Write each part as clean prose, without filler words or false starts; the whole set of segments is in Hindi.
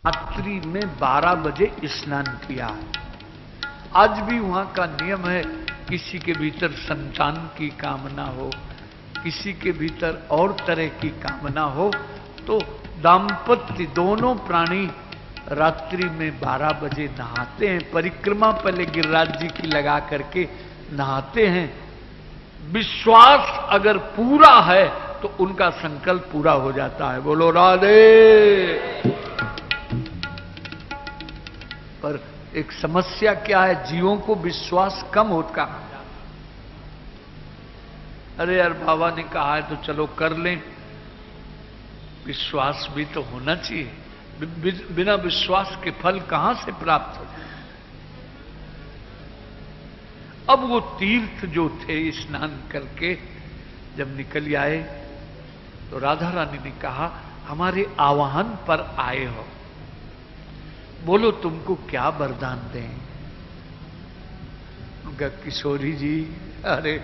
रात्रि में 12 बजे स्नान किया है। आज भी वहां का नियम है, किसी के भीतर संतान की कामना हो, किसी के भीतर और तरह की कामना हो, तो दाम्पत्य दोनों प्राणी रात्रि में 12 बजे नहाते हैं। परिक्रमा पहले गिरिराज जी की लगा करके नहाते हैं। विश्वास अगर पूरा है तो उनका संकल्प पूरा हो जाता है। बोलो राधे। पर एक समस्या क्या है, जीवों को विश्वास कम होता। अरे यार बाबा ने कहा है तो चलो कर लें। विश्वास भी तो होना चाहिए, बिना विश्वास के फल कहां से प्राप्त हो जाए। अब वो तीर्थ जो थे, स्नान करके जब निकल आए तो राधा रानी ने कहा, हमारे आवाहन पर आए हो, बोलो तुमको क्या वरदान दें। उनका किशोरी जी, अरे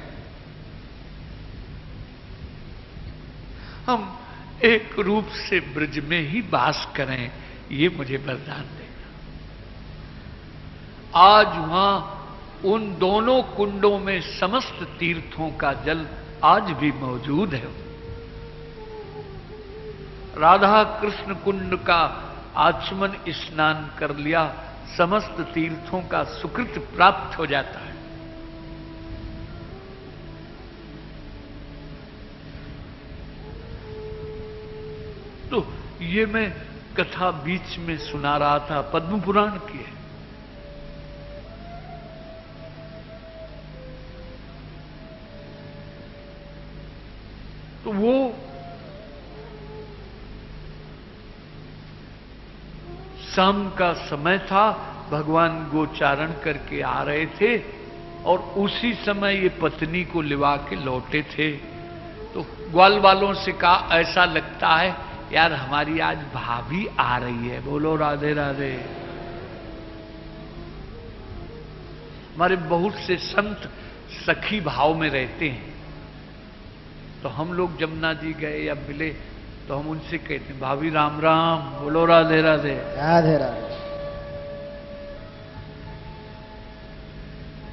हम एक रूप से ब्रज में ही वास करें, ये मुझे वरदान देना। आज वहां उन दोनों कुंडों में समस्त तीर्थों का जल आज भी मौजूद है। राधा कृष्ण कुंड का आचमन स्नान कर लिया, समस्त तीर्थों का सुकृत प्राप्त हो जाता है। तो ये मैं कथा बीच में सुना रहा था, पद्म पुराण की है। तो वो शाम का समय था, भगवान गोचारण करके आ रहे थे और उसी समय ये पत्नी को लिवा के लौटे थे। तो ग्वाल वालों से कहा, ऐसा लगता है यार हमारी आज भाभी आ रही है। बोलो राधे राधे। हमारे बहुत से संत सखी भाव में रहते हैं, तो हम लोग जमुना जी गए या मिले तो हम उनसे कहते हैं, भाभी राम राम। बोलो राधे राधे। राधे राधे।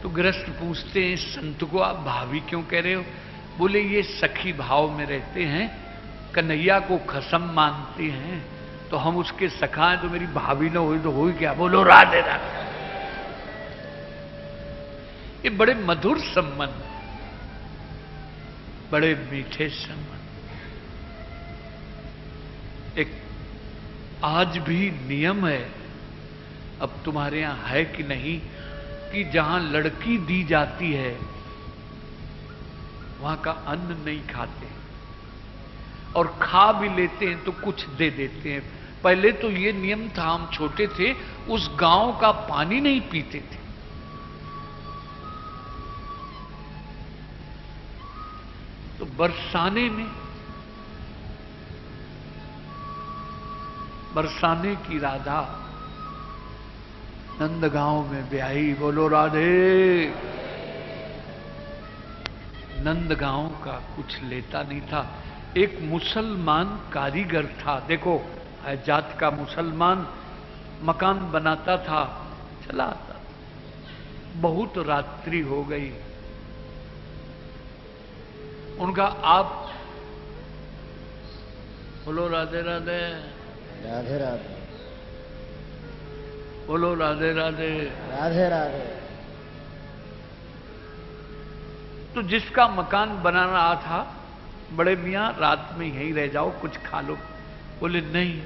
तो गृहस्थ पूछते हैं, संत को आप भाभी क्यों कह रहे हो? बोले ये सखी भाव में रहते हैं, कन्हैया को खसम मानते हैं, तो हम उसके सखा हैं, तो मेरी भाभी न हुई तो हुई क्या। बोलो राधे राधे। ये बड़े मधुर संबंध, बड़े मीठे संबंध। एक आज भी नियम है, अब तुम्हारे यहां है कि नहीं, कि जहां लड़की दी जाती है वहां का अन्न नहीं खाते, और खा भी लेते हैं तो कुछ दे देते हैं। पहले तो ये नियम था, हम छोटे थे, उस गांव का पानी नहीं पीते थे। तो बरसाने की राधा नंदगांव में ब्याही। बोलो राधे। नंदगांव का कुछ लेता नहीं था। एक मुसलमान कारीगर था, देखो जात का मुसलमान, मकान बनाता था, चला आता था। बहुत रात्रि हो गई, उनका आप बोलो राधे राधे। राधे राधे। बोलो राधे राधे। राधे राधे। तो जिसका मकान बना रहा था, बड़े मियां रात में यहीं रह जाओ, कुछ खा लो। बोले नहीं,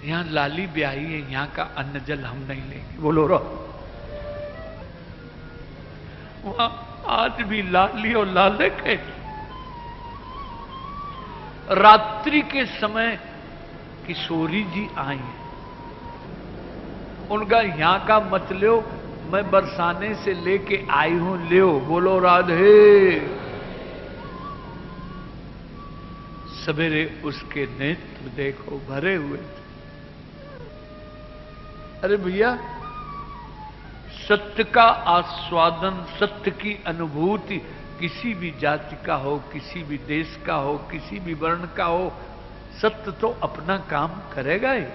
यहां लाली ब्याही है, यहां का अन्न जल हम नहीं लेंगे। बोलो रो। वहां आज भी लाली और लालक है। रात्रि के समय किशोरी जी आई हैं, उनका यहां का मत लो, मैं बरसाने से लेके आई हूं, लियो। बोलो राधे। सवेरे उसके नेत्र देखो भरे हुए थे। अरे भैया, सत्य का आस्वादन, सत्य की अनुभूति किसी भी जाति का हो, किसी भी देश का हो, किसी भी वर्ण का हो, सत्य तो अपना काम करेगा ही।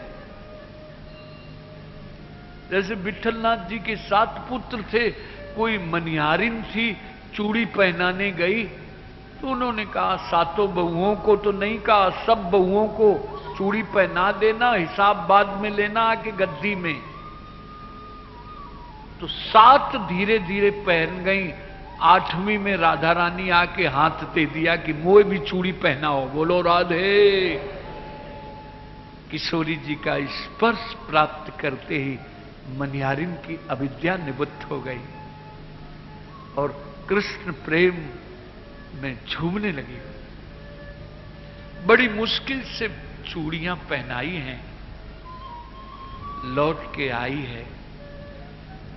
जैसे विठलनाथ जी के 7 पुत्र थे, कोई मनिहारिन थी, चूड़ी पहनाने गई तो उन्होंने कहा 7 बहुओं को तो नहीं कहा, सब बहुओं को चूड़ी पहना देना, हिसाब बाद में लेना आके गद्दी में। तो 7 धीरे धीरे पहन गई। 8वीं में राधा रानी आके हाथ दे दिया कि मोए भी चूड़ी पहनाओ। बोलो राधे। किशोरी जी का स्पर्श प्राप्त करते ही मनिहारिन की अविद्या निवृत्त हो गई और कृष्ण प्रेम में झूमने लगी। बड़ी मुश्किल से चूड़ियां पहनाई हैं, लौट के आई है,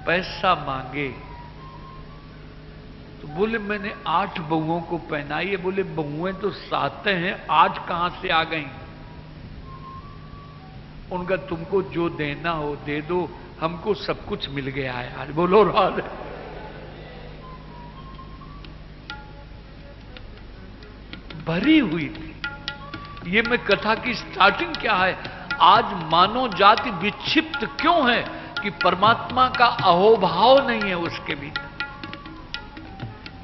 पैसा मांगे तो बोले मैंने 8 बहुओं को पहनाई है। बोले बहुएं तो 7 हैं, 8 कहां से आ गई? उनका तुमको जो देना हो दे दो, हमको सब कुछ मिल गया है आज। बोलो राधे। भरी हुई थी। ये मैं कथा की स्टार्टिंग क्या है, आज मानव जाति विक्षिप्त क्यों है कि परमात्मा का अहोभाव नहीं है उसके भीतर,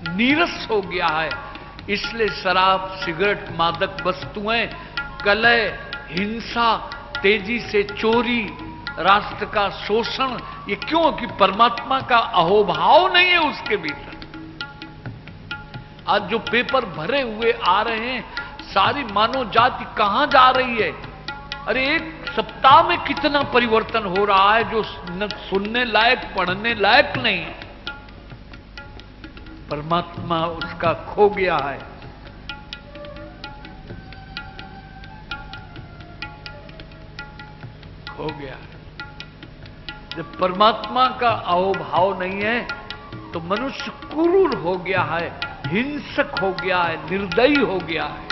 नीरस हो गया है। इसलिए शराब, सिगरेट, मादक वस्तुएं, कलह, हिंसा, तेजी से चोरी, राष्ट्र का शोषण, ये क्यों? कि परमात्मा का अहोभाव नहीं है उसके भीतर। आज जो पेपर भरे हुए आ रहे हैं, सारी मानव जाति कहां जा रही है? अरे एक सप्ताह में कितना परिवर्तन हो रहा है जो न सुनने लायक, पढ़ने लायक नहीं है। परमात्मा उसका खो गया है। खो गया है। जब परमात्मा का अहोभाव नहीं है तो मनुष्य क्रूर हो गया है, हिंसक हो गया है, निर्दयी हो गया है।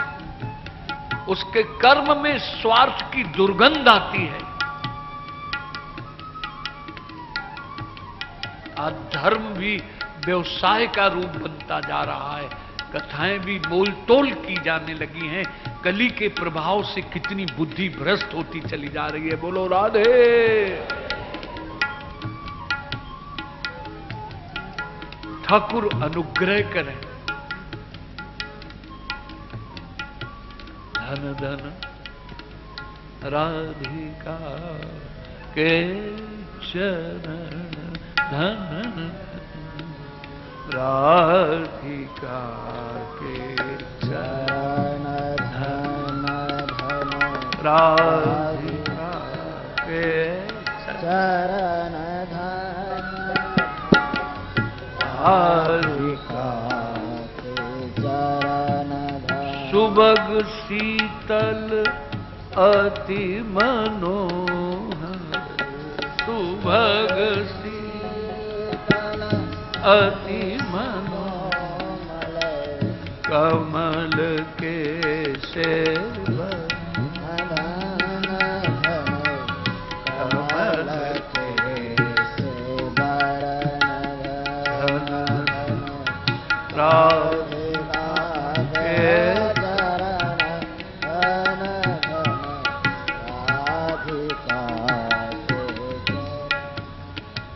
उसके कर्म में स्वार्थ की दुर्गंध आती है। आज धर्म भी व्यवसाय का रूप बनता जा रहा है। कथाएं भी मोल तोल की जाने लगी हैं। कली के प्रभाव से कितनी बुद्धि भ्रष्ट होती चली जा रही है। बोलो राधे। ठाकुर अनुग्रह करें। धन धन राधिका के चरण, धन राधिका के चरण, धन धन राधिका के चरण, धन राधिका के चरण, धन। सुबग शीतल अति मनोहर, सुबग शीतल अति मनोमल, कमल के सेवन, कमल के सेवन, राधिका के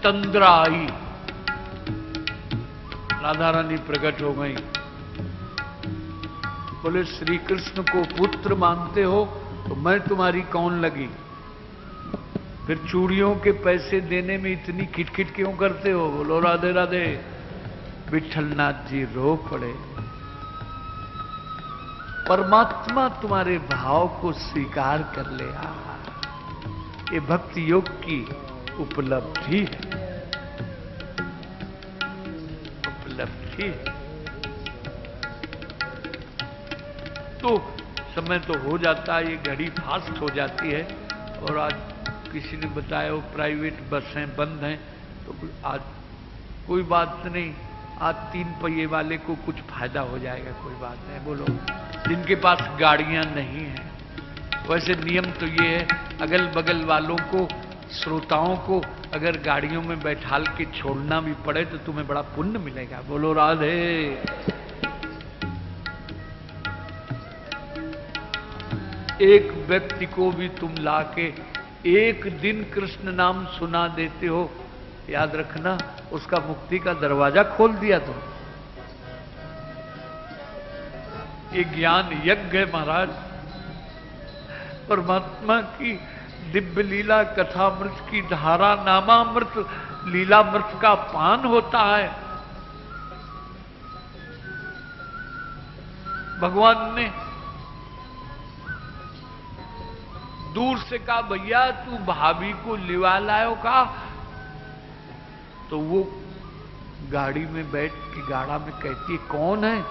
तंद्रा आई। राधा रानी प्रकट हो गई। बोले श्री कृष्ण को पुत्र मानते हो तो मैं तुम्हारी कौन लगी? फिर चूड़ियों के पैसे देने में इतनी खिटखिट क्यों करते हो? बोलो राधे राधे। विठलनाथ जी रो पड़े। परमात्मा तुम्हारे भाव को स्वीकार कर ले। ये भक्ति योग की उपलब्धि है, उपलब्धि है। तो समय तो हो जाता है, ये घड़ी फास्ट हो जाती है। और आज किसी ने बताया वो प्राइवेट बसें बंद हैं, तो आज कोई बात नहीं, आज 3 पहिए वाले को कुछ फायदा हो जाएगा, कोई बात नहीं। बोलो जिनके पास गाड़ियां नहीं हैं। वैसे नियम तो ये है, अगल बगल वालों को, श्रोताओं को अगर गाड़ियों में बैठाल के छोड़ना भी पड़े तो तुम्हें बड़ा पुण्य मिलेगा। बोलो राधे। एक व्यक्ति को भी तुम लाके एक दिन कृष्ण नाम सुना देते हो, याद रखना उसका मुक्ति का दरवाजा खोल दिया तुम। ये ज्ञान यज्ञ है महाराज। परमात्मा की दिव्य लीला कथामृत की धारा नामामृत लीलामृत का पान होता है। भगवान ने दूर से कहा भैया तू भाभी को लिवा लायो का, तो वो गाड़ी में बैठ के गाड़ा में कहती है कौन है?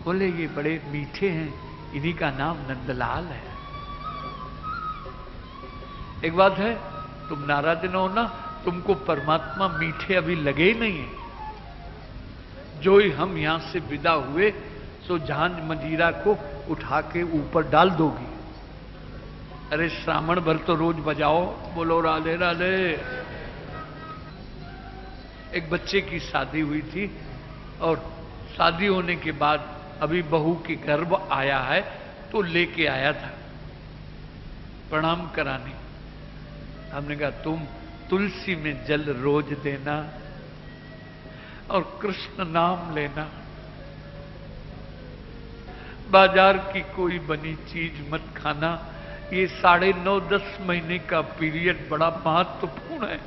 बोले ये बड़े मीठे हैं, इन्हीं का नाम नंदलाल है। एक बात है, तुम नाराज न हो ना, तुमको परमात्मा मीठे अभी लगे ही नहीं है। जो ही हम यहां से विदा हुए सो झांझ मंजीरा को उठा के ऊपर डाल दोगी। अरे श्रावण भर तो रोज बजाओ, बोलो राधे राधे। एक बच्चे की शादी हुई थी और शादी होने के बाद अभी बहू के गर्भ आया है तो लेके आया था प्रणाम कराने। हमने कहा तुम तुलसी में जल रोज देना और कृष्ण नाम लेना, बाजार की कोई बनी चीज मत खाना। ये 9.5-10 महीने का पीरियड बड़ा महत्वपूर्ण है।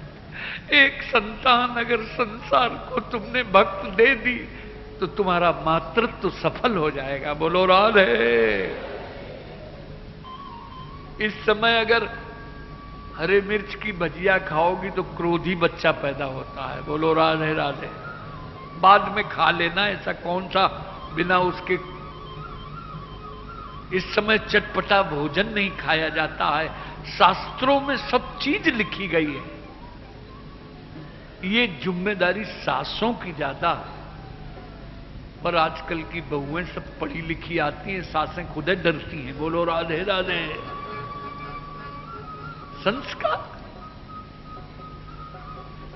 एक संतान अगर संसार को तुमने भक्त दे दी तो तुम्हारा मातृत्व सफल हो जाएगा। बोलो राधे। इस समय अगर हरे मिर्च की भजिया खाओगी तो क्रोधी बच्चा पैदा होता है। बोलो राधे राधे। बाद में खा लेना, ऐसा कौन सा बिना उसके। इस समय चटपटा भोजन नहीं खाया जाता है। शास्त्रों में सब चीज लिखी गई है। ये जिम्मेदारी सासों की ज्यादा है, पर आजकल की बहुएं सब पढ़ी लिखी आती हैं, सासें खुद डरती हैं। बोलो राधे राधे। संस्कार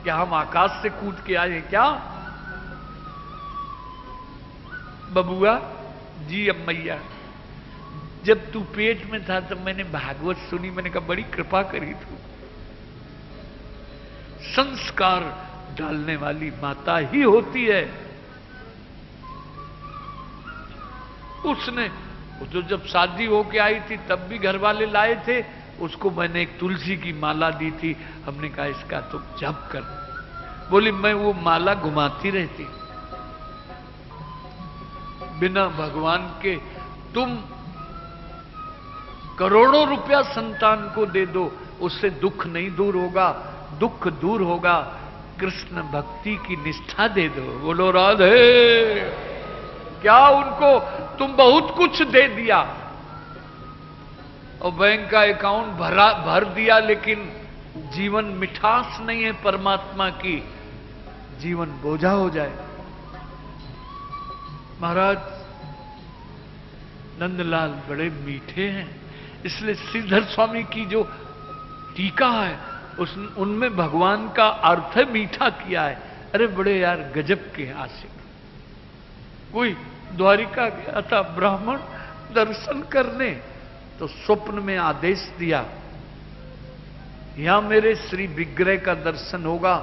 क्या हम आकाश से कूद के आए क्या? बबुआ जी अम्मैया, जब तू पेट में था तब मैंने भागवत सुनी, मैंने कहा बड़ी कृपा करी तू। संस्कार डालने वाली माता ही होती है। उसने तो जब शादी होके आई थी तब भी घर वाले लाए थे, उसको मैंने एक तुलसी की माला दी थी। हमने कहा इसका तो जप कर। बोली मैं वो माला घुमाती रहती। बिना भगवान के तुम करोड़ों रुपया संतान को दे दो, उससे दुख नहीं दूर होगा, दुख दूर होगा। कृष्ण भक्ति की निष्ठा दे दो। बोलो राधे। क्या उनको तुम बहुत कुछ दे दिया और बैंक का अकाउंट भर दिया, लेकिन जीवन मिठास नहीं है परमात्मा की, जीवन बोझा हो जाए। महाराज नंदलाल बड़े मीठे हैं, इसलिए श्रीधर स्वामी की जो टीका है उनमें भगवान का अर्थ मीठा किया है। अरे बड़े यार गजब के आशिक। कोई द्वारिका गया था ब्राह्मण दर्शन करने, तो स्वप्न में आदेश दिया यहां मेरे श्री विग्रह का दर्शन होगा,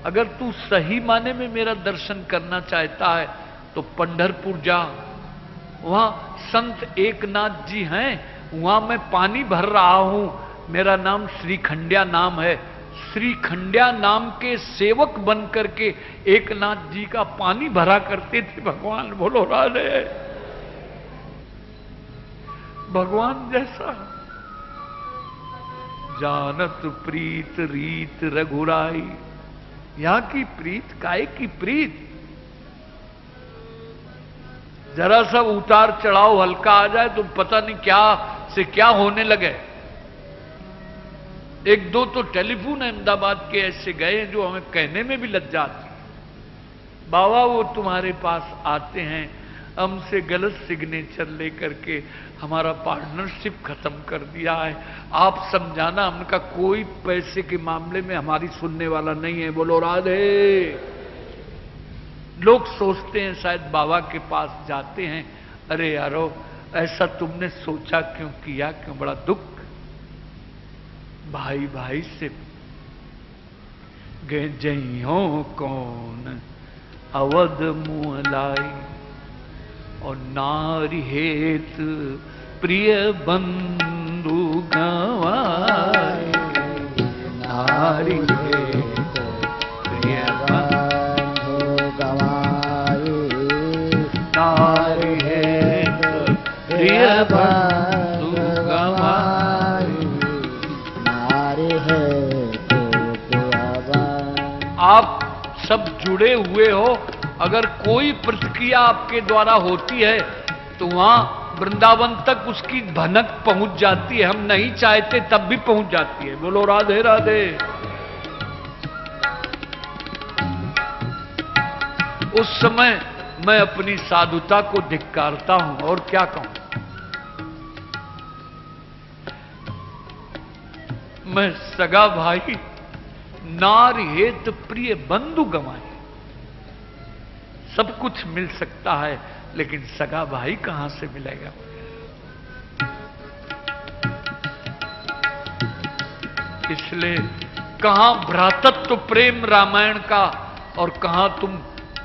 अगर तू सही माने में मेरा दर्शन करना चाहता है तो पंढरपुर जा, वहां संत एकनाथ जी हैं, वहां मैं पानी भर रहा हूं, मेरा नाम श्रीखंडिया नाम है। श्रीखंडिया नाम के सेवक बन करके एकनाथ जी का पानी भरा करते थे भगवान। बोलो राधे। भगवान जैसा जानत प्रीत रीत रघुराई, यहां की प्रीत काय की प्रीत। जरा सा उतार चढ़ाव हल्का आ जाए तो पता नहीं क्या से क्या होने लगे। एक दो तो टेलीफोन अहमदाबाद के ऐसे गए जो हमें कहने में भी लज्जा आती। बाबा वो तुम्हारे पास आते हैं, हमसे गलत सिग्नेचर लेकर के हमारा पार्टनरशिप खत्म कर दिया है, आप समझाना। हमने कहा कोई पैसे के मामले में हमारी सुनने वाला नहीं है। बोलो राधे। लोग सोचते हैं शायद बाबा के पास जाते हैं, अरे यारो ऐसा तुमने सोचा क्यों किया, क्यों बड़ा दुख? भाई भाई से गे जइयो कौन अवध मुँह लाई, और नारी हेत प्रिय बंधु गवाए, नारी हेत प्रिय बंधु गवाए, नारी हेत प्रिय बंधु गवाए, नारी हेत प्रिय बंधु। आप सब जुड़े हुए हो, अगर कोई प्रतिक्रिया आपके द्वारा होती है तो वहां वृंदावन तक उसकी भनक पहुंच जाती है। हम नहीं चाहते तब भी पहुंच जाती है। बोलो राधे राधे। उस समय मैं अपनी साधुता को धिक्कारता हूं, और क्या कहूं। मैं सगा भाई नार हेत प्रिय बंधु गंवाए। सब कुछ मिल सकता है, लेकिन सगा भाई कहां से मिलेगा? इसलिए कहां भ्रातृत्व प्रेम रामायण का, और कहां तुम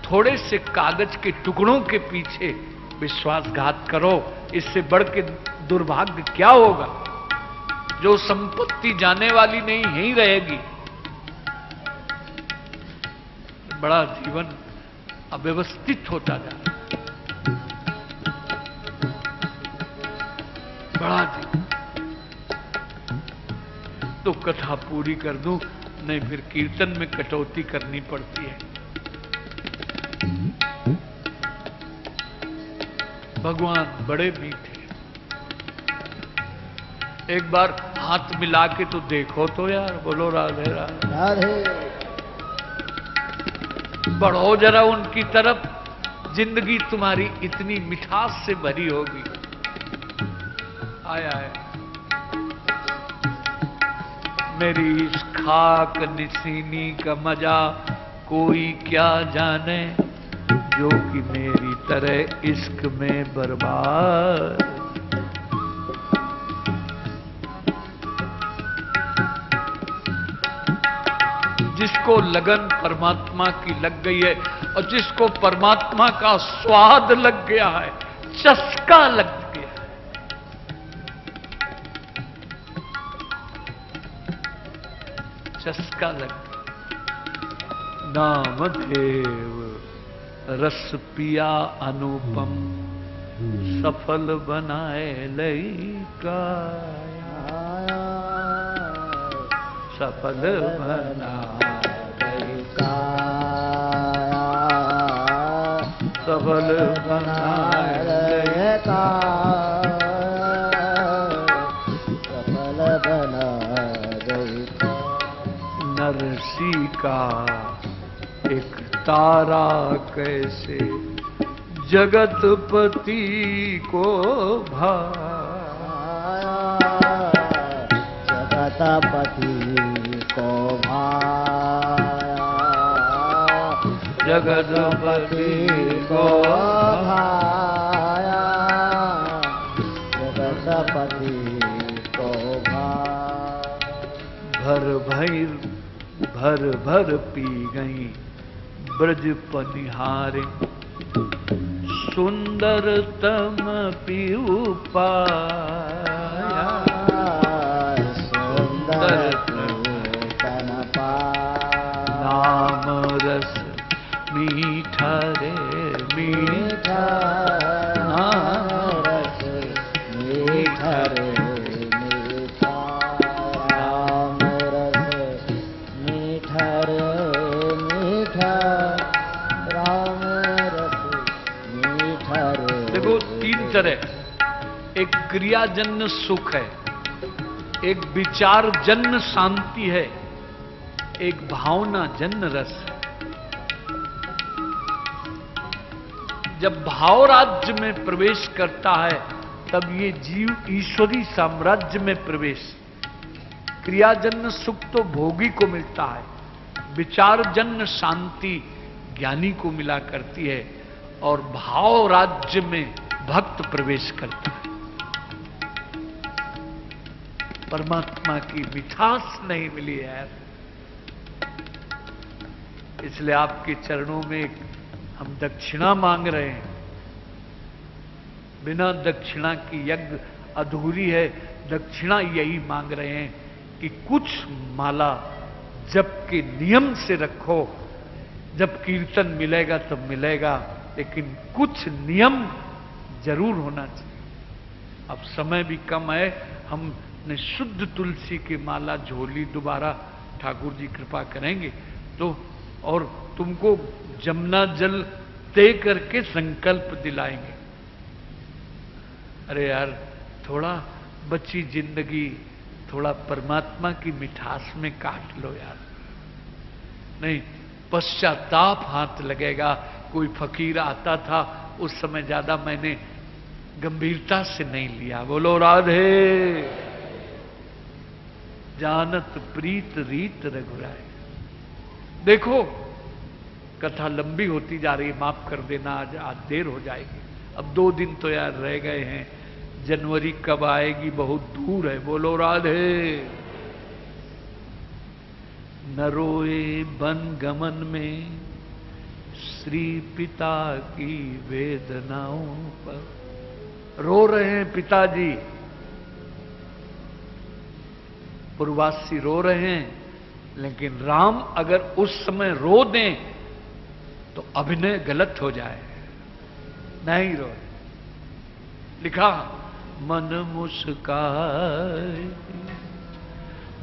थोड़े से कागज के टुकड़ों के पीछे विश्वासघात करो। इससे बढ़ के दुर्भाग्य क्या होगा? जो संपत्ति जाने वाली नहीं यहीं रहेगी। बड़ा जीवन अव्यवस्थित होता जाता, बड़ा जीवन। तो कथा पूरी कर दूं, नहीं फिर कीर्तन में कटौती करनी पड़ती है। भगवान बड़े मीठे। एक बार हाथ मिला के तो देखो तो यार। बोलो राधे राधे राधे। बढ़ो जरा उनकी तरफ, जिंदगी तुम्हारी इतनी मिठास से भरी होगी। आया है मेरी इस खाक निसीनी का मजा कोई क्या जाने, जो कि मेरी तरह इश्क में बर्बाद। जिसको लगन परमात्मा की लग गई है, और जिसको परमात्मा का स्वाद लग गया है, चस्का लग गया है, चस्का लग गया। नामदेव रस पिया अनुपम, सफल बनाए लइका, सफल बनाए लइका, सफल बनाए लइका, सफल बनाए लइका। नरसी का एक तारा कैसे जगतपति को भाया, जगतपति को भाया, जगतपति को भाया, जगतपति को भाया। भर भर पी गई ब्रज पनिहारे, सुंदरतम पीऊ पाया, सुंदरतम पाया। नाम रस मीठा रे मीठा, नाम रस मीठा रे मीठा, नाम रस मीठा रे मीठा, राम रस मीठा रे। देखो तीन तरह, एक क्रियाजन्य सुख है, एक विचार जन्य शांति है, एक भावना जन्य रस है। जब भाव राज्य में प्रवेश करता है तब ये जीव ईश्वरी साम्राज्य में प्रवेश। क्रियाजन्य सुख तो भोगी को मिलता है, विचारजन्य शांति ज्ञानी को मिला करती है, और भाव राज्य में भक्त प्रवेश करता है। परमात्मा की मिठास नहीं मिली है यार। इसलिए आपके चरणों में हम दक्षिणा मांग रहे हैं। बिना दक्षिणा की यज्ञ अधूरी है। दक्षिणा यही मांग रहे हैं कि कुछ माला जप के नियम से रखो। जब कीर्तन मिलेगा तब मिलेगा, लेकिन कुछ नियम जरूर होना चाहिए। अब समय भी कम है, हमने शुद्ध तुलसी की माला झोली दोबारा ठाकुर जी कृपा करेंगे तो, और तुमको जमुना जल तय करके संकल्प दिलाएंगे। अरे यार, थोड़ा बची जिंदगी थोड़ा परमात्मा की मिठास में काट लो यार। नहीं, पश्चाताप हाथ लगेगा। कोई फकीर आता था, उस समय ज्यादा मैंने गंभीरता से नहीं लिया। बोलो राधे। जानत प्रीत रीत रघुराय। देखो कथा लंबी होती जा रही है, माफ कर देना, आज देर हो जाएगी। अब 2 दिन तो यार रह गए हैं। जनवरी कब आएगी बहुत दूर है। बोलो राधे। न रोए बन गमन में श्री पिता की वेदनाओं पर। रो रहे हैं पिताजी, पूर्वासी रो रहे हैं, लेकिन राम अगर उस समय रो दें तो अभिनय गलत हो जाए। नहीं रो। लिखा, मन मुस्काए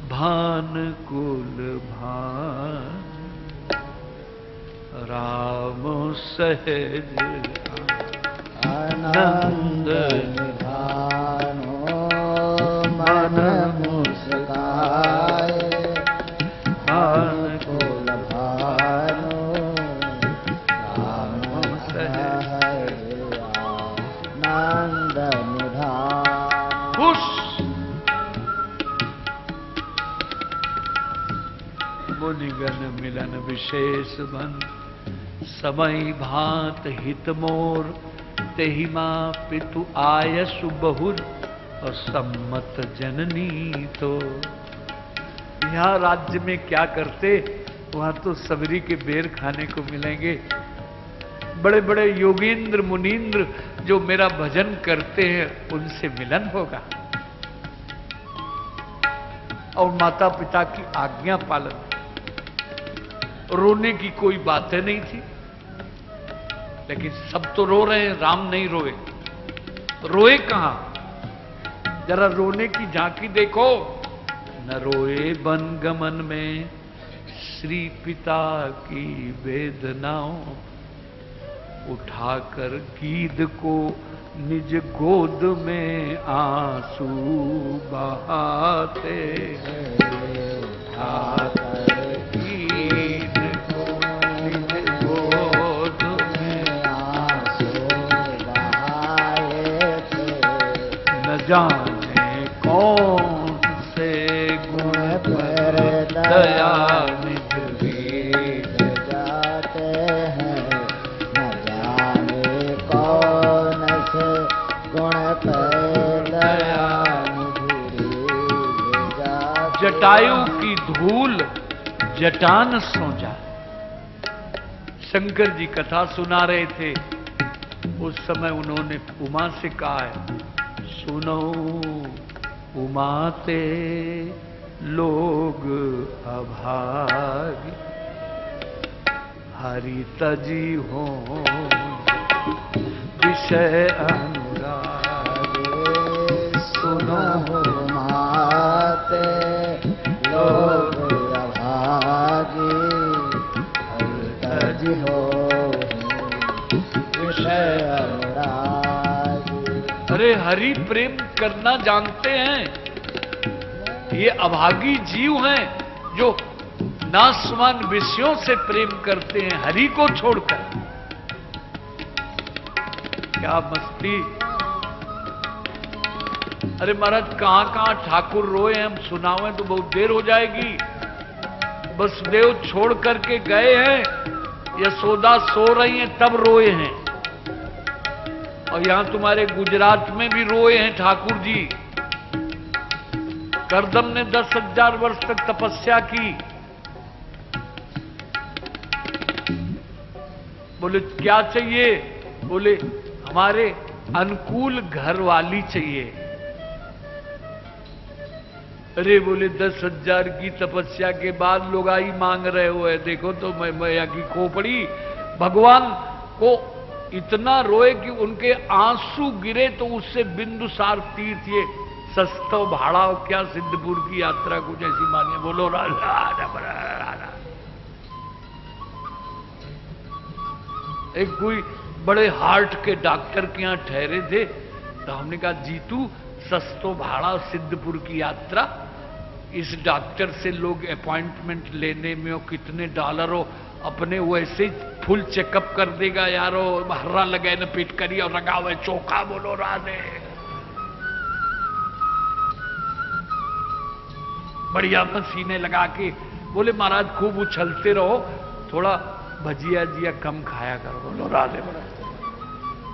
भान कुल भान, राम सहज आनंद निधानो। मन मुस्काए भान कुल भानो, राम सहज आनंद निधानो। खुश मुनिगण मिलन विशेष बन, समय भांत हित मोर, तेहि मां पितु आयसु बहुर, और सम्मत जननी तो। यहां राज्य में क्या करते, वहां तो सबरी के बेर खाने को मिलेंगे। बड़े बड़े योगेंद्र मुनींद्र जो मेरा भजन करते हैं, उनसे मिलन होगा। और माता पिता की आज्ञा पालन। रोने की कोई बातें नहीं थी, लेकिन सब तो रो रहे हैं, राम नहीं रोए। रोए कहां? जरा रोने की झांकी देखो। न रोए बन गमन में श्री पिता की वेदनाओं, उठाकर गीध को निज गोद में आंसू बहाते। उठाकर गीध को निज गोद में आंसू बहाए थे। न जाने कौन से गुण पर दया निज वीर जाते हैं। न जाने कौन से गुण पर दया निज वीर जाते। जटायु की धूल जटान सो जाए। शंकर जी कथा सुना रहे थे, उस समय उन्होंने उमा से कहा है, सुनो उमाते लोग अभागी, हरि तजी हो विषय अनुराग। सुनो उमाते लोग अभागी, हरि तजी हो विषय अनुरागी। अरे हरि प्रेम करना जानते हैं, ये अभागी जीव हैं जो नासवान विषयों से प्रेम करते हैं हरि को छोड़कर। क्या मस्ती। अरे महाराज, कहां कहां ठाकुर रोए, हम सुनावे तो बहुत देर हो जाएगी। वसुदेव छोड़ करके गए हैं, यशोदा सो रही हैं तब रोए हैं। और यहां तुम्हारे गुजरात में भी रोए हैं ठाकुर जी। करदम ने 10,000 वर्ष तक तपस्या की। बोले क्या चाहिए? बोले हमारे अनुकूल घर वाली चाहिए। अरे बोले 10,000 की तपस्या के बाद लोग आई मांग रहे हो है। देखो तो मैया की खोपड़ी। भगवान को इतना रोए कि उनके आंसू गिरे तो उससे बिंदुसार तीर्थ ये सस्तो भाड़ा क्या सिद्धपुर की यात्रा कुछ ऐसी मानिए। बोलो राजा राजा। एक कोई बड़े हार्ट के डॉक्टर के यहां ठहरे थे तो हमने कहा जीतू सस्तो भाड़ा सिद्धपुर की यात्रा, इस डॉक्टर से लोग अपॉइंटमेंट लेने में हो कितने डॉलर हो, अपने वैसे ही फुल चेकअप कर देगा यारो। हर्रा लगे न पीट करी और रगा हुए चौका। बोलो राधे। बढ़िया मशीनें लगा के बोले महाराज खूब उछलते रहो, थोड़ा भजिया जिया कम खाया करो। बोलो राधे।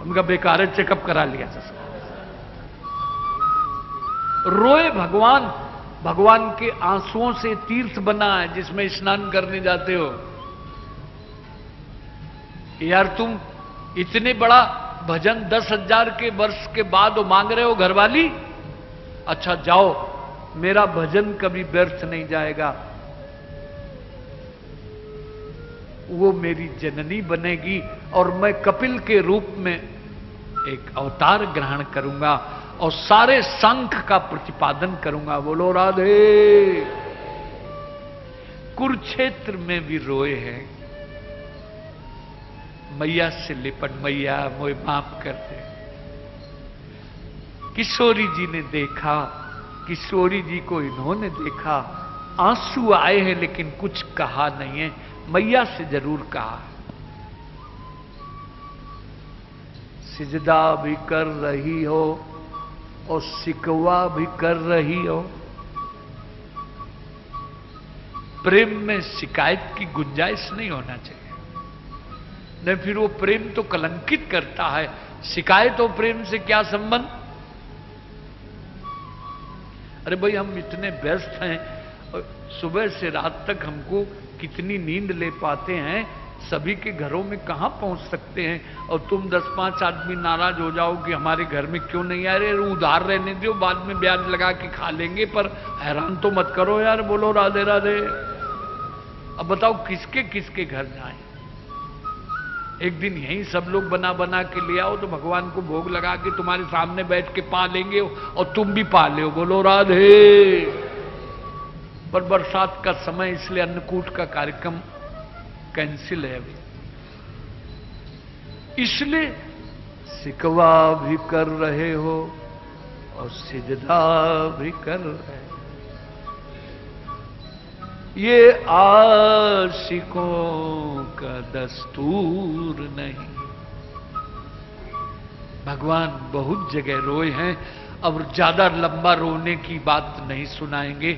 उनका बेकार चेकअप करा लिया था। रोए भगवान। भगवान के आंसुओं से तीर्थ बना है जिसमें स्नान करने जाते हो। यार तुम इतने बड़ा भजन 10,000 के वर्ष के बाद मांग रहे हो घरवाली। अच्छा जाओ, मेरा भजन कभी व्यर्थ नहीं जाएगा। वो मेरी जननी बनेगी और मैं कपिल के रूप में एक अवतार ग्रहण करूंगा और सारे संख का प्रतिपादन करूंगा। बोलो राधे। कुरुक्षेत्र में भी रोए हैं। मैया से लिपट, मैया मोए माफ कर दे। किशोरी जी ने देखा, किशोरी जी को इन्होंने देखा, आंसू आए हैं लेकिन कुछ कहा नहीं है। मैया से जरूर कहा। सिजदा भी कर रही हो और सिकवा भी कर रही हो। प्रेम में शिकायत की गुंजाइश नहीं होना चाहिए, नहीं फिर वो प्रेम तो कलंकित करता है। शिकायत और प्रेम से क्या संबंध? अरे भाई हम इतने व्यस्त हैं, सुबह से रात तक हमको कितनी नींद ले पाते हैं, सभी के घरों में कहां पहुंच सकते हैं। और तुम 10-5 आदमी नाराज हो जाओ कि हमारे घर में क्यों नहीं आ रहे। उधार रहने दो, बाद में ब्याज लगा के खा लेंगे, पर हैरान तो मत करो यार। बोलो राधे राधे। अब बताओ किसके किसके घर जाएं। एक दिन यहीं सब लोग बना बना के ले आओ तो भगवान को भोग लगा के तुम्हारे सामने बैठ के पा लेंगे और तुम भी पा ले। बोलो राधे। पर बरसात का समय इसलिए अन्नकूट का कार्यक्रम कैंसिल है अभी। इसलिए सिकवा भी कर रहे हो और सिजदा भी कर रहे हो। ये आशिकों का दस्तूर नहीं। भगवान बहुत जगह रोए हैं। अब ज्यादा लंबा रोने की बात नहीं सुनाएंगे।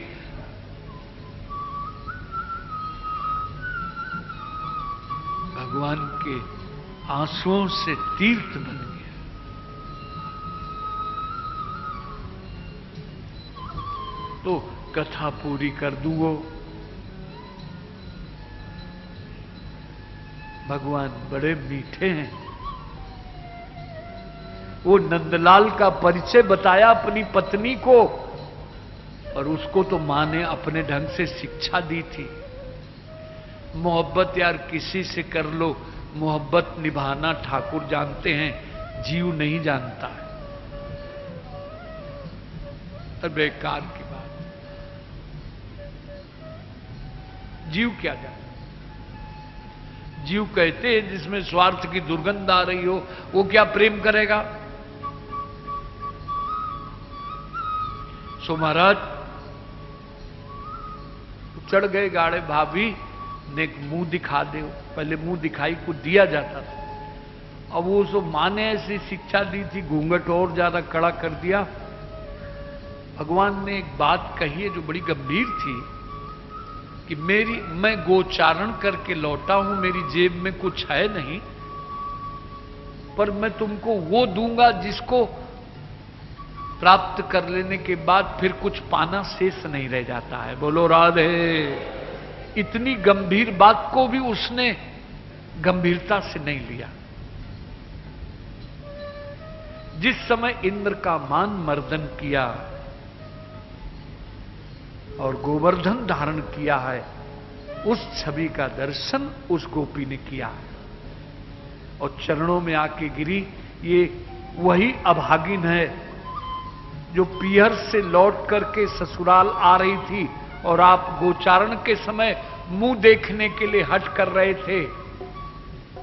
भगवान के आंसुओं से तीर्थ बन गया। तो कथा पूरी कर दूं। वो भगवान बड़े मीठे हैं। वो नंदलाल का परिचय बताया अपनी पत्नी को और उसको तो मां ने अपने ढंग से शिक्षा दी थी। मोहब्बत यार किसी से कर लो, मोहब्बत निभाना ठाकुर जानते हैं, जीव नहीं जानता है। बेकार की बात। जीव क्या जाने। जीव कहते हैं जिसमें स्वार्थ की दुर्गंध आ रही हो वो क्या प्रेम करेगा। सो महाराज चढ़ गए गाड़े। भाभी ने एक मुंह दिखा दे। पहले मुंह दिखाई को दिया जाता था। अब वो सो मां ने ऐसी शिक्षा दी थी, घूंघट और ज्यादा कड़ा कर दिया। भगवान ने एक बात कही है जो बड़ी गंभीर थी कि मैं गोचारण करके लौटा हूं, मेरी जेब में कुछ है नहीं, पर मैं तुमको वो दूंगा जिसको प्राप्त कर लेने के बाद फिर कुछ पाना शेष नहीं रह जाता है। बोलो राधे। इतनी गंभीर बात को भी उसने गंभीरता से नहीं लिया। जिस समय इंद्र का मान मर्दन किया और गोवर्धन धारण किया है, उस छवि का दर्शन उस गोपी ने किया और चरणों में आके गिरी। ये वही अभागिन है जो पीहर से लौट करके ससुराल आ रही थी और आप गोचारण के समय मुंह देखने के लिए हट कर रहे थे।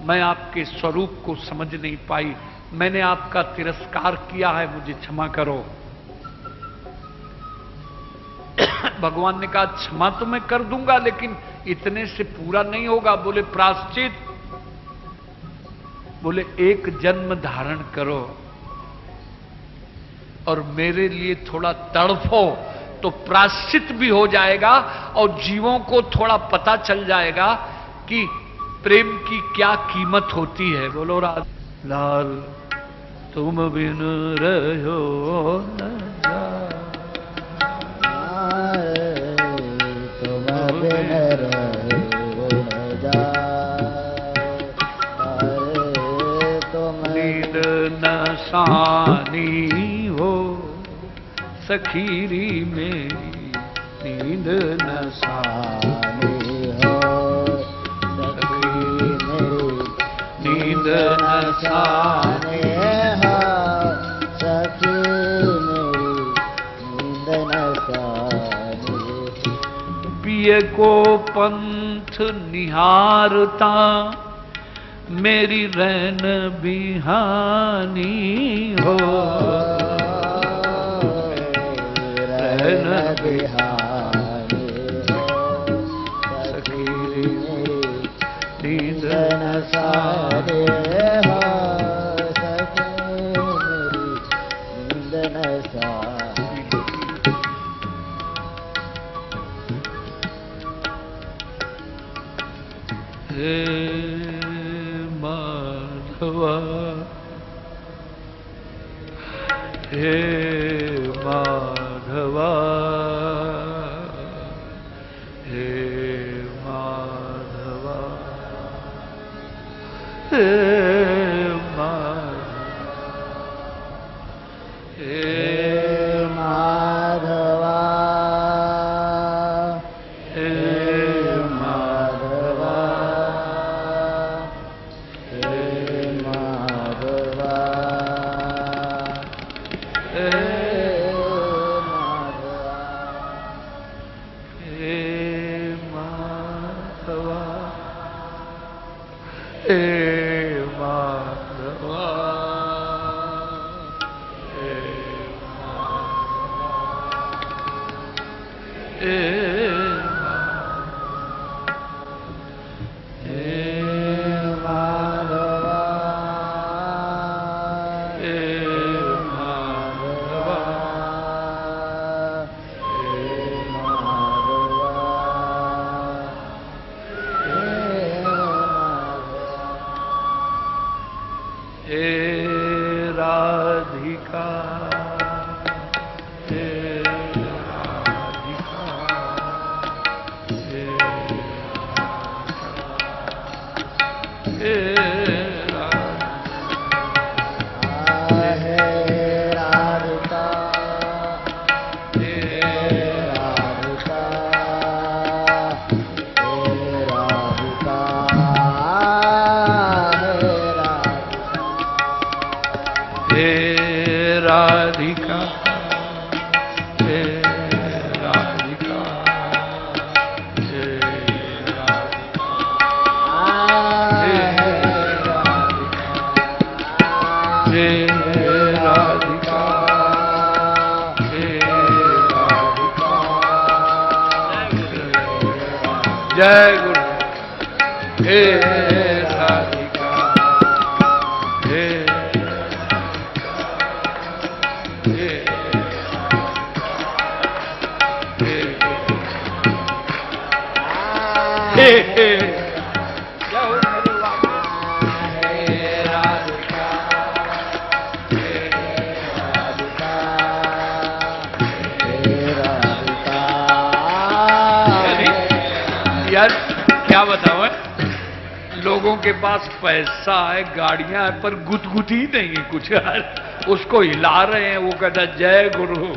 मैं आपके स्वरूप को समझ नहीं पाई, मैंने आपका तिरस्कार किया है, मुझे क्षमा करो। भगवान ने कहा क्षमा तो मैं कर दूंगा, लेकिन इतने से पूरा नहीं होगा। बोले प्रायश्चित, बोले एक जन्म धारण करो और मेरे लिए थोड़ा तड़फो, तो प्रायश्चित भी हो जाएगा और जीवों को थोड़ा पता चल जाएगा कि प्रेम की क्या कीमत होती है। बोलो राधे। लाल तुम बिन रहो न तुम बिन रहो न तुम नींद न सानी हो सखीरी मेरी, नींद न सानी हो सखी मेरी, नींद न सानी हो सखी मेरी, नींद न सानी। पिए को पंथ निहारता मेरी रैन बिहानी हो, रैन बिहानी हो सखी मेरी, नींद न सानी हो सखी मेरी, नींद न सानी। हे माधवा, हे माधवा, हे माधवा, हे माधवा, हे माधवा, हे माधवा, हे माधवा, हे माधवा, हे माधवा, हे राधिका, हे राधिका, हे हे राधिका, हे राधिका, हे राधिका, हे राधिका, हे राधिका, हे राधिका, हे राधिका, हे राधिका। जय गुरु। हे राधिका, हे हे हे, जय हो मेरे बाबा। हे राधिका, यार क्या बताऊं लोगों के पास पैसा है, गाड़ियां है, पर गुदगुदी नहीं है कुछ यार। उसको हिला रहे हैं, वो कहता जय गुरु।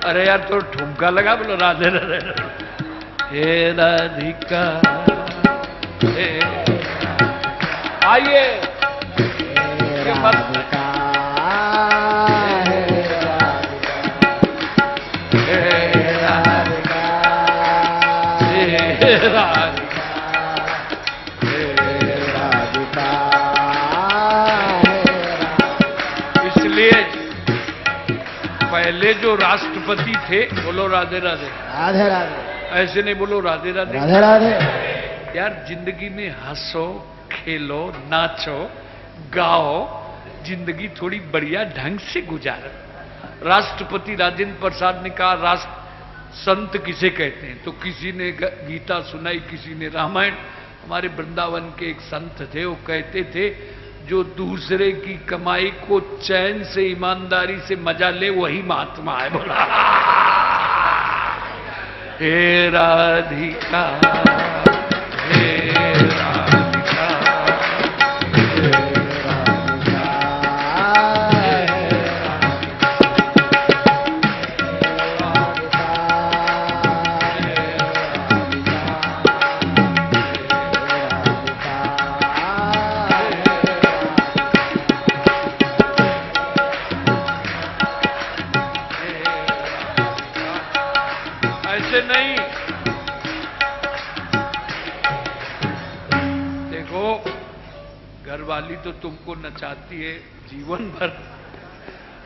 अरे यार तो ठुमका लगा, बोलो राधे राधे। हे राधिका हे आइए राधिका इसलिए पहले जो राष्ट्रपति थे, बोलो राधे राधे, राधे राधे, ऐसे नहीं बोलो राधे राधे। राधे राधे। यार जिंदगी में हंसो, खेलो, नाचो, गाओ, जिंदगी थोड़ी बढ़िया ढंग से गुजारो। राष्ट्रपति राजेंद्र प्रसाद ने कहा राष्ट्र संत किसे कहते हैं, तो किसी ने गीता सुनाई, किसी ने रामायण। हमारे वृंदावन के एक संत थे, वो कहते थे जो दूसरे की कमाई को चैन से ईमानदारी से मजा ले वही महात्मा है। बोला हे राधिका हे राधिका ऐसे नहीं। देखो घरवाली तो तुमको नचाती है जीवन भर,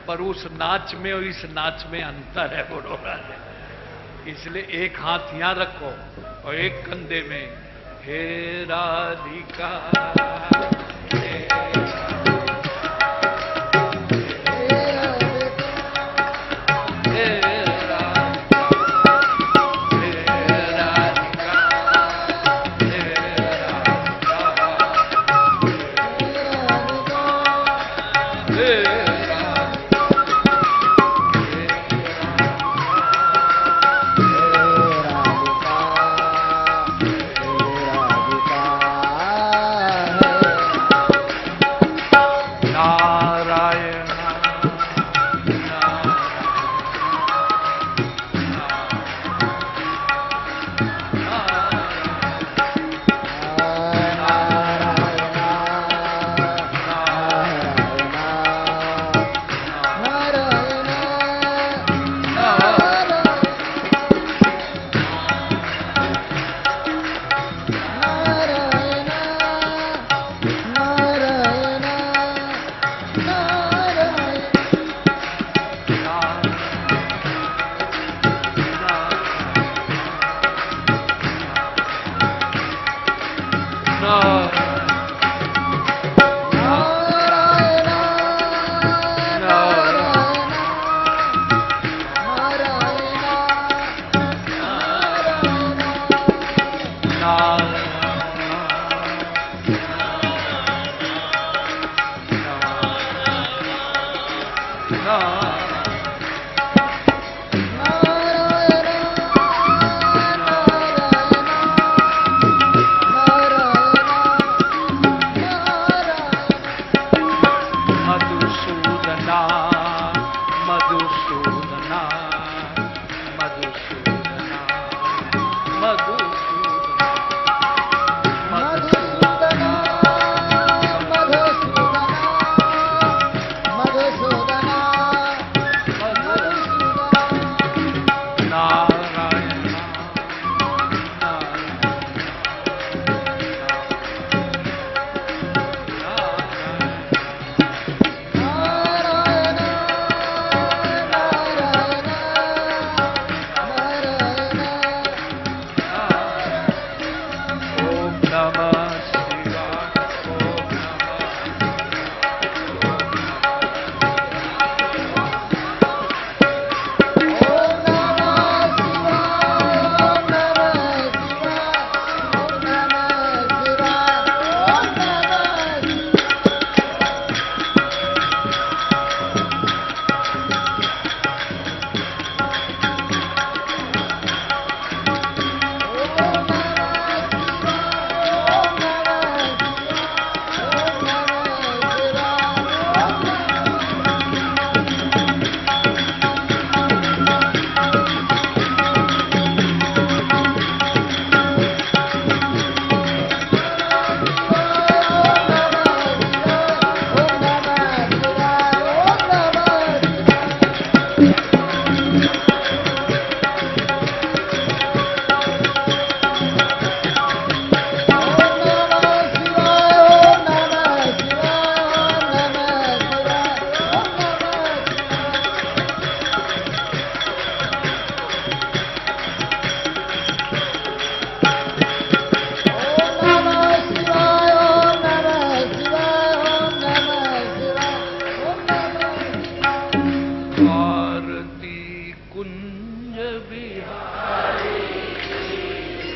पर उस नाच में और इस नाच में अंतर है, बोलो राधे। इसलिए एक हाथ यहां रखो और एक कंधे में हे राधिका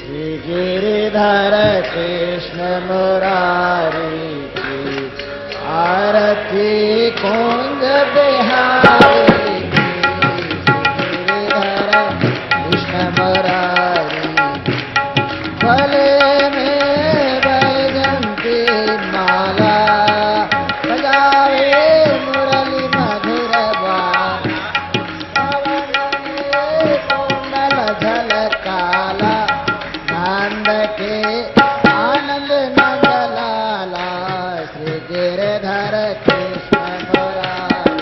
श्री गिरिधर कृष्ण मुरारी की आरती कुंज बिहारी की गिरिधर कृष्ण मुरारी गले में बैजंती माला बजावे मुरली मधुर बाण कुंडल झलकाला नंद के आनंद नंदलाला श्री गिरधर कृष्ण मुरारी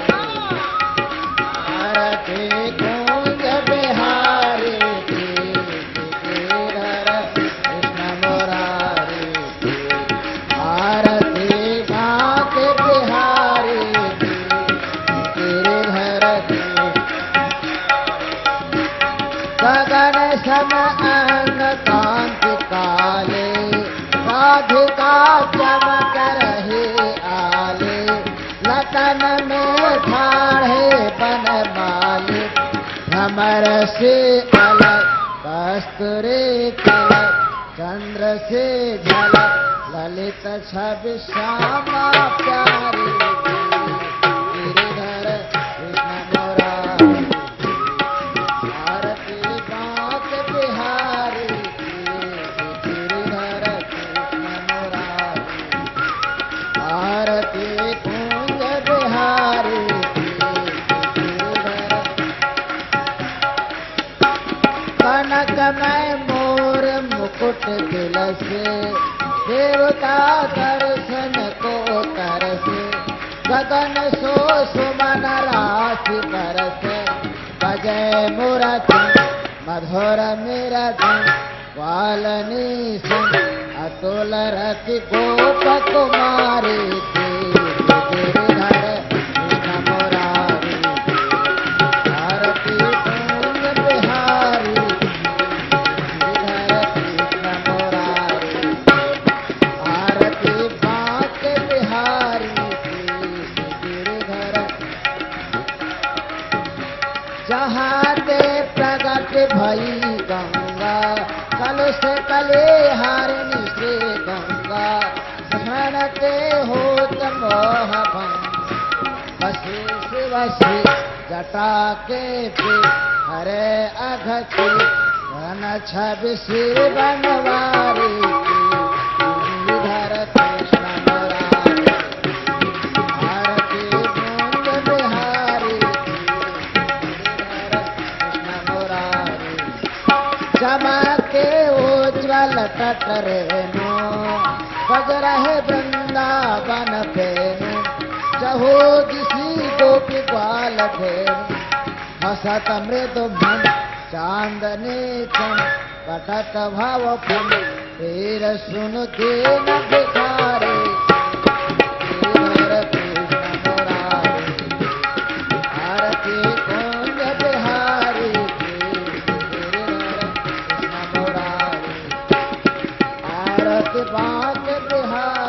आरती कुंज बिहारी की गिरधर कृष्ण मुरारी की आरती भाग बिहारी की गिरधर गगन सम अंग कांति काले राधिका चमक रहे आले लतन में ठाढ़े बनमाली भ्रमर से अलग कस्तूरी तिलक चंद्र से झलक ललित छवि श्यामा प्यारी गिरिधर कृष्ण मुरारी आरती बांक बिहारी की गिरिधर कृष्ण मुरारी आरती कुंज बिहारी की गिरिधर कनकमय मोर मुकुट दिल से देवता दर्शन को तरसे गगन सो सुमन राशि बरसे बजय मुरथन मधुर मिरधन वालनी सन अतुल रति गोप कुमारी की गिरिधर कृष्ण मुरारी आरती कुंज बिहारी गिरिधर कृष्ण मुरारी आरती बांक बिहारी की गिरिधर जहाँ ते प्रगट भई गंगा कलुष कले हारिणी श्री गंगा स्मरणते होत मोह भंग बसी शिव श्री जटा के हरे अघति वन छवि श्री बनवारी की गिरिधर कृष्ण मुरारी आरती कुंज बिहारी चमके उज्ज्वल तट रेणु बज रहे वृंदावन फेनु चहो दिशी गोपी ग्वाल फेनु हसत मृदु मन चांदनी चम कटक भव फम तीर सुन के न भिखारी गिरिधर कृष्ण मुरारी आरती कुंज बिहारी आरती बांक बिहारी